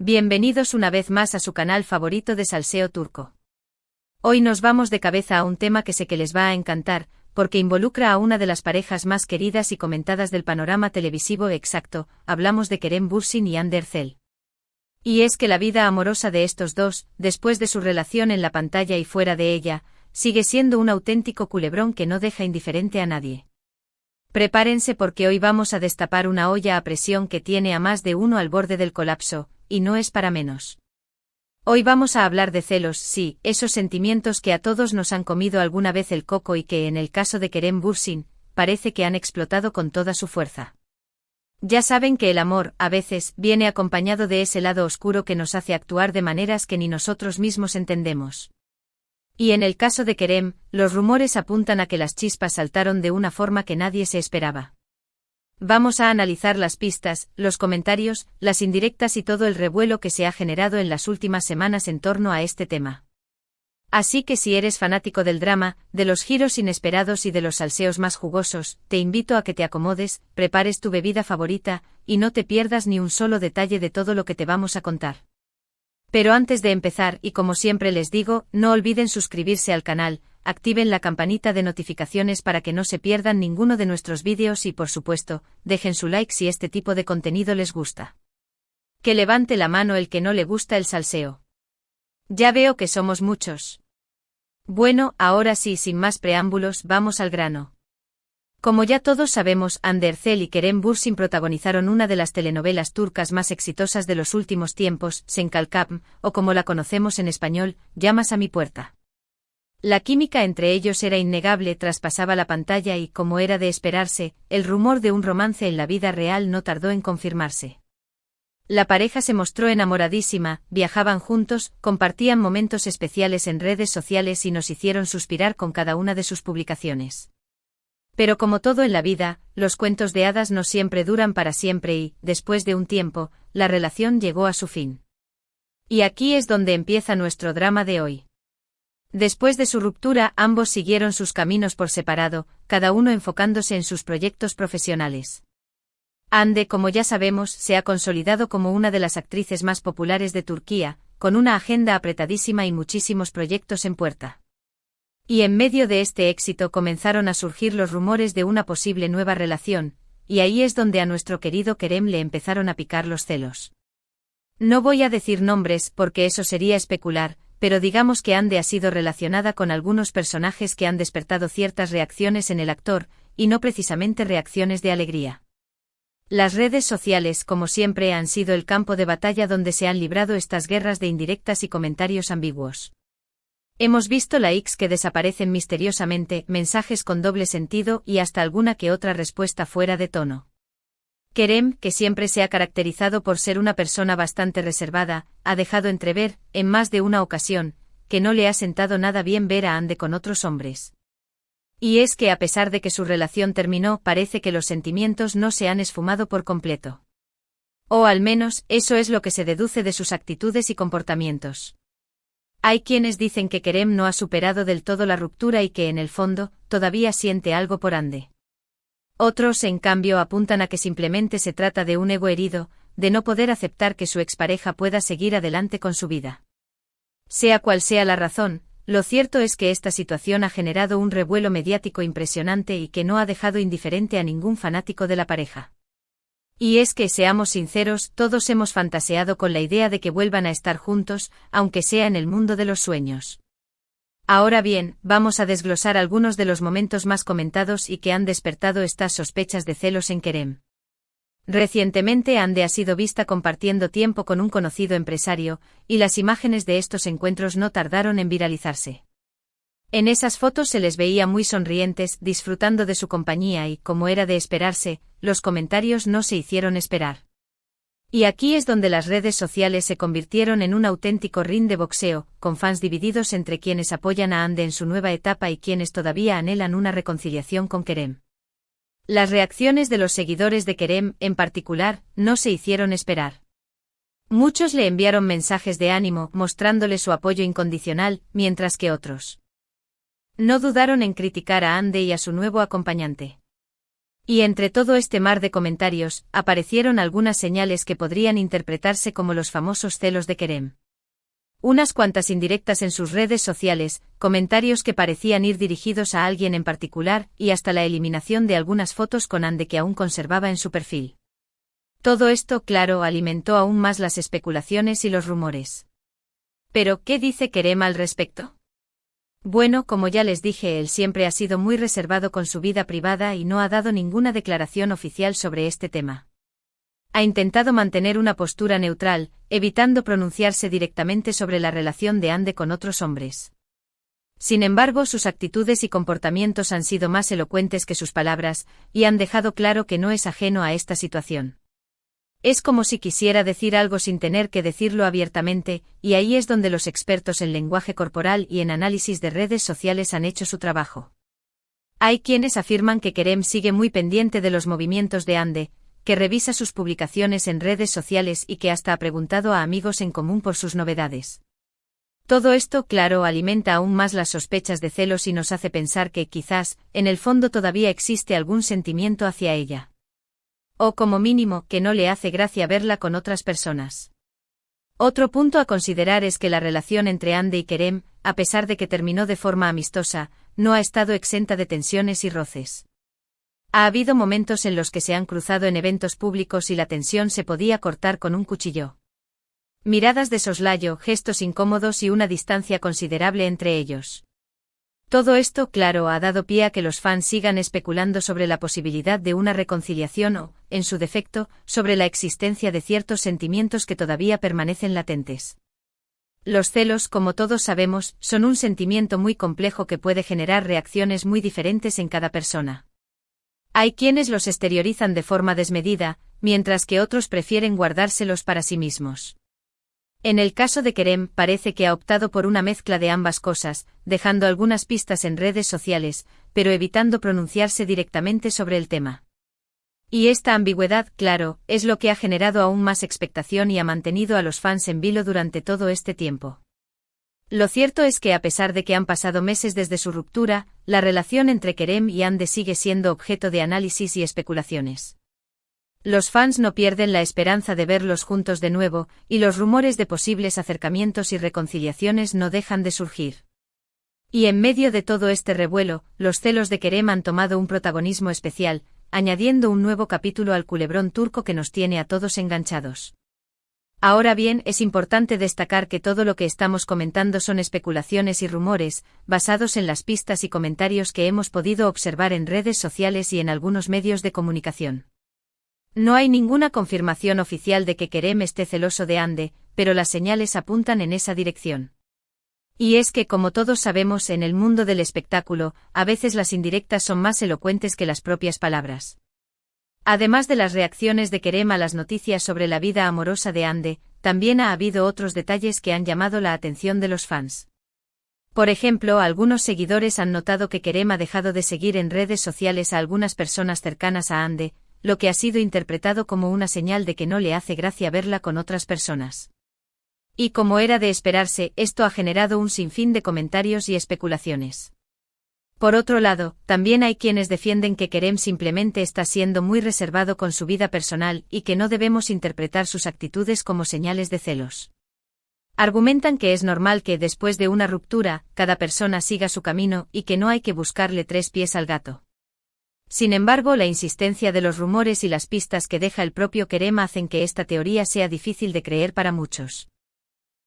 Bienvenidos una vez más a su canal favorito de salseo turco. Hoy nos vamos de cabeza a un tema que sé que les va a encantar, porque involucra a una de las parejas más queridas y comentadas del panorama televisivo. Exacto, hablamos de Kerem Bürsin y Hande Erçel. Y es que la vida amorosa de estos dos, después de su relación en la pantalla y fuera de ella, sigue siendo un auténtico culebrón que no deja indiferente a nadie. Prepárense porque hoy vamos a destapar una olla a presión que tiene a más de uno al borde del colapso, y no es para menos. Hoy vamos a hablar de celos, sí, esos sentimientos que a todos nos han comido alguna vez el coco y que en el caso de Kerem Bürsin, parece que han explotado con toda su fuerza. Ya saben que el amor, a veces, viene acompañado de ese lado oscuro que nos hace actuar de maneras que ni nosotros mismos entendemos. Y en el caso de Kerem, los rumores apuntan a que las chispas saltaron de una forma que nadie se esperaba. Vamos a analizar las pistas, los comentarios, las indirectas y todo el revuelo que se ha generado en las últimas semanas en torno a este tema. Así que si eres fanático del drama, de los giros inesperados y de los salseos más jugosos, te invito a que te acomodes, prepares tu bebida favorita, y no te pierdas ni un solo detalle de todo lo que te vamos a contar. Pero antes de empezar, y como siempre les digo, no olviden suscribirse al canal, activen la campanita de notificaciones para que no se pierdan ninguno de nuestros vídeos y por supuesto, dejen su like si este tipo de contenido les gusta. Que levante la mano el que no le gusta el salseo. Ya veo que somos muchos. Bueno, ahora sí, sin más preámbulos, vamos al grano. Como ya todos sabemos, Hande Erçel y Kerem Bürsin protagonizaron una de las telenovelas turcas más exitosas de los últimos tiempos, Sen Kalkam, o como la conocemos en español, Llamas a mi puerta. La química entre ellos era innegable, traspasaba la pantalla y, como era de esperarse, el rumor de un romance en la vida real no tardó en confirmarse. La pareja se mostró enamoradísima, viajaban juntos, compartían momentos especiales en redes sociales y nos hicieron suspirar con cada una de sus publicaciones. Pero como todo en la vida, los cuentos de hadas no siempre duran para siempre y, después de un tiempo, la relación llegó a su fin. Y aquí es donde empieza nuestro drama de hoy. Después de su ruptura, ambos siguieron sus caminos por separado, cada uno enfocándose en sus proyectos profesionales. Hande, como ya sabemos, se ha consolidado como una de las actrices más populares de Turquía, con una agenda apretadísima y muchísimos proyectos en puerta. Y en medio de este éxito comenzaron a surgir los rumores de una posible nueva relación, y ahí es donde a nuestro querido Kerem le empezaron a picar los celos. No voy a decir nombres porque eso sería especular, pero digamos que Hande ha sido relacionada con algunos personajes que han despertado ciertas reacciones en el actor, y no precisamente reacciones de alegría. Las redes sociales, como siempre, han sido el campo de batalla donde se han librado estas guerras de indirectas y comentarios ambiguos. Hemos visto likes que desaparecen misteriosamente, mensajes con doble sentido y hasta alguna que otra respuesta fuera de tono. Kerem, que siempre se ha caracterizado por ser una persona bastante reservada, ha dejado entrever, en más de una ocasión, que no le ha sentado nada bien ver a Hande con otros hombres. Y es que a pesar de que su relación terminó, parece que los sentimientos no se han esfumado por completo. O al menos, eso es lo que se deduce de sus actitudes y comportamientos. Hay quienes dicen que Kerem no ha superado del todo la ruptura y que en el fondo, todavía siente algo por Hande. Otros, en cambio, apuntan a que simplemente se trata de un ego herido, de no poder aceptar que su expareja pueda seguir adelante con su vida. Sea cual sea la razón, lo cierto es que esta situación ha generado un revuelo mediático impresionante y que no ha dejado indiferente a ningún fanático de la pareja. Y es que, seamos sinceros, todos hemos fantaseado con la idea de que vuelvan a estar juntos, aunque sea en el mundo de los sueños. Ahora bien, vamos a desglosar algunos de los momentos más comentados y que han despertado estas sospechas de celos en Kerem. Recientemente Hande ha sido vista compartiendo tiempo con un conocido empresario, y las imágenes de estos encuentros no tardaron en viralizarse. En esas fotos se les veía muy sonrientes, disfrutando de su compañía y, como era de esperarse, los comentarios no se hicieron esperar. Y aquí es donde las redes sociales se convirtieron en un auténtico ring de boxeo, con fans divididos entre quienes apoyan a Hande en su nueva etapa y quienes todavía anhelan una reconciliación con Kerem. Las reacciones de los seguidores de Kerem, en particular, no se hicieron esperar. Muchos le enviaron mensajes de ánimo, mostrándole su apoyo incondicional, mientras que otros no dudaron en criticar a Hande y a su nuevo acompañante. Y entre todo este mar de comentarios, aparecieron algunas señales que podrían interpretarse como los famosos celos de Kerem. Unas cuantas indirectas en sus redes sociales, comentarios que parecían ir dirigidos a alguien en particular, y hasta la eliminación de algunas fotos con Hande que aún conservaba en su perfil. Todo esto, claro, alimentó aún más las especulaciones y los rumores. Pero, ¿qué dice Kerem al respecto? Bueno, como ya les dije, él siempre ha sido muy reservado con su vida privada y no ha dado ninguna declaración oficial sobre este tema. Ha intentado mantener una postura neutral, evitando pronunciarse directamente sobre la relación de Hande con otros hombres. Sin embargo, sus actitudes y comportamientos han sido más elocuentes que sus palabras, y han dejado claro que no es ajeno a esta situación. Es como si quisiera decir algo sin tener que decirlo abiertamente, y ahí es donde los expertos en lenguaje corporal y en análisis de redes sociales han hecho su trabajo. Hay quienes afirman que Kerem sigue muy pendiente de los movimientos de Hande, que revisa sus publicaciones en redes sociales y que hasta ha preguntado a amigos en común por sus novedades. Todo esto, claro, alimenta aún más las sospechas de celos y nos hace pensar que, quizás, en el fondo todavía existe algún sentimiento hacia ella. O como mínimo, que no le hace gracia verla con otras personas. Otro punto a considerar es que la relación entre Hande y Kerem, a pesar de que terminó de forma amistosa, no ha estado exenta de tensiones y roces. Ha habido momentos en los que se han cruzado en eventos públicos y la tensión se podía cortar con un cuchillo. Miradas de soslayo, gestos incómodos y una distancia considerable entre ellos. Todo esto, claro, ha dado pie a que los fans sigan especulando sobre la posibilidad de una reconciliación o, en su defecto, sobre la existencia de ciertos sentimientos que todavía permanecen latentes. Los celos, como todos sabemos, son un sentimiento muy complejo que puede generar reacciones muy diferentes en cada persona. Hay quienes los exteriorizan de forma desmedida, mientras que otros prefieren guardárselos para sí mismos. En el caso de Kerem, parece que ha optado por una mezcla de ambas cosas, dejando algunas pistas en redes sociales, pero evitando pronunciarse directamente sobre el tema. Y esta ambigüedad, claro, es lo que ha generado aún más expectación y ha mantenido a los fans en vilo durante todo este tiempo. Lo cierto es que a pesar de que han pasado meses desde su ruptura, la relación entre Kerem y Hande sigue siendo objeto de análisis y especulaciones. Los fans no pierden la esperanza de verlos juntos de nuevo, y los rumores de posibles acercamientos y reconciliaciones no dejan de surgir. Y en medio de todo este revuelo, los celos de Kerem han tomado un protagonismo especial, añadiendo un nuevo capítulo al culebrón turco que nos tiene a todos enganchados. Ahora bien, es importante destacar que todo lo que estamos comentando son especulaciones y rumores, basados en las pistas y comentarios que hemos podido observar en redes sociales y en algunos medios de comunicación. No hay ninguna confirmación oficial de que Kerem esté celoso de Hande, pero las señales apuntan en esa dirección. Y es que, como todos sabemos, en el mundo del espectáculo, a veces las indirectas son más elocuentes que las propias palabras. Además de las reacciones de Kerem a las noticias sobre la vida amorosa de Hande, también ha habido otros detalles que han llamado la atención de los fans. Por ejemplo, algunos seguidores han notado que Kerem ha dejado de seguir en redes sociales a algunas personas cercanas a Hande, lo que ha sido interpretado como una señal de que no le hace gracia verla con otras personas. Y como era de esperarse, esto ha generado un sinfín de comentarios y especulaciones. Por otro lado, también hay quienes defienden que Kerem simplemente está siendo muy reservado con su vida personal y que no debemos interpretar sus actitudes como señales de celos. Argumentan que es normal que después de una ruptura, cada persona siga su camino y que no hay que buscarle tres pies al gato. Sin embargo, la insistencia de los rumores y las pistas que deja el propio Kerem hacen que esta teoría sea difícil de creer para muchos.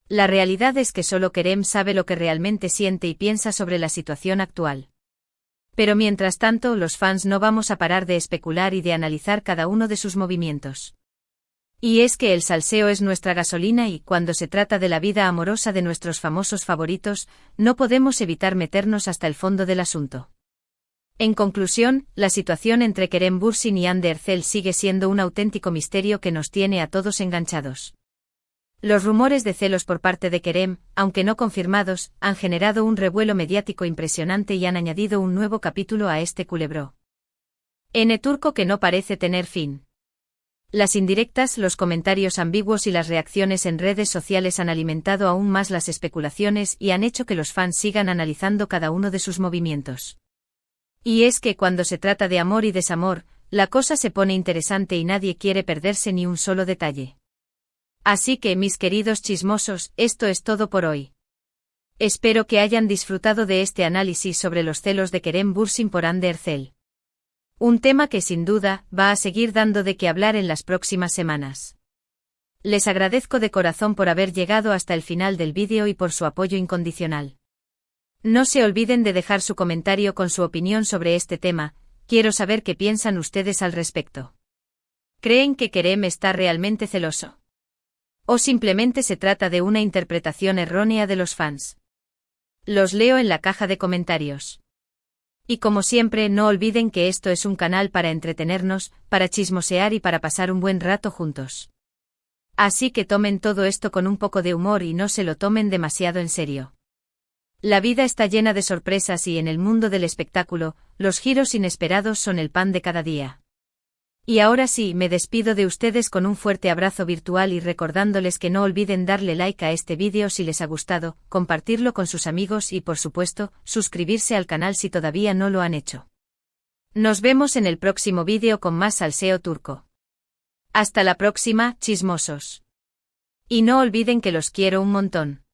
La realidad es que solo Kerem sabe lo que realmente siente y piensa sobre la situación actual. Pero mientras tanto, los fans no vamos a parar de especular y de analizar cada uno de sus movimientos. Y es que el salseo es nuestra gasolina y, cuando se trata de la vida amorosa de nuestros famosos favoritos, no podemos evitar meternos hasta el fondo del asunto. En conclusión, la situación entre Kerem Bürsin y Hande Erçel sigue siendo un auténtico misterio que nos tiene a todos enganchados. Los rumores de celos por parte de Kerem, aunque no confirmados, han generado un revuelo mediático impresionante y han añadido un nuevo capítulo a este culebrón. Turco que no parece tener fin. Las indirectas, los comentarios ambiguos y las reacciones en redes sociales han alimentado aún más las especulaciones y han hecho que los fans sigan analizando cada uno de sus movimientos. Y es que cuando se trata de amor y desamor, la cosa se pone interesante y nadie quiere perderse ni un solo detalle. Así que, mis queridos chismosos, esto es todo por hoy. Espero que hayan disfrutado de este análisis sobre los celos de Kerem Bürsin por Hande Erçel. Un tema que sin duda va a seguir dando de qué hablar en las próximas semanas. Les agradezco de corazón por haber llegado hasta el final del vídeo y por su apoyo incondicional. No se olviden de dejar su comentario con su opinión sobre este tema, quiero saber qué piensan ustedes al respecto. ¿Creen que Kerem está realmente celoso? ¿O simplemente se trata de una interpretación errónea de los fans? Los leo en la caja de comentarios. Y como siempre, no olviden que esto es un canal para entretenernos, para chismosear y para pasar un buen rato juntos. Así que tomen todo esto con un poco de humor y no se lo tomen demasiado en serio. La vida está llena de sorpresas y en el mundo del espectáculo, los giros inesperados son el pan de cada día. Y ahora sí, me despido de ustedes con un fuerte abrazo virtual y recordándoles que no olviden darle like a este vídeo si les ha gustado, compartirlo con sus amigos y por supuesto, suscribirse al canal si todavía no lo han hecho. Nos vemos en el próximo vídeo con más salseo turco. Hasta la próxima, chismosos. Y no olviden que los quiero un montón.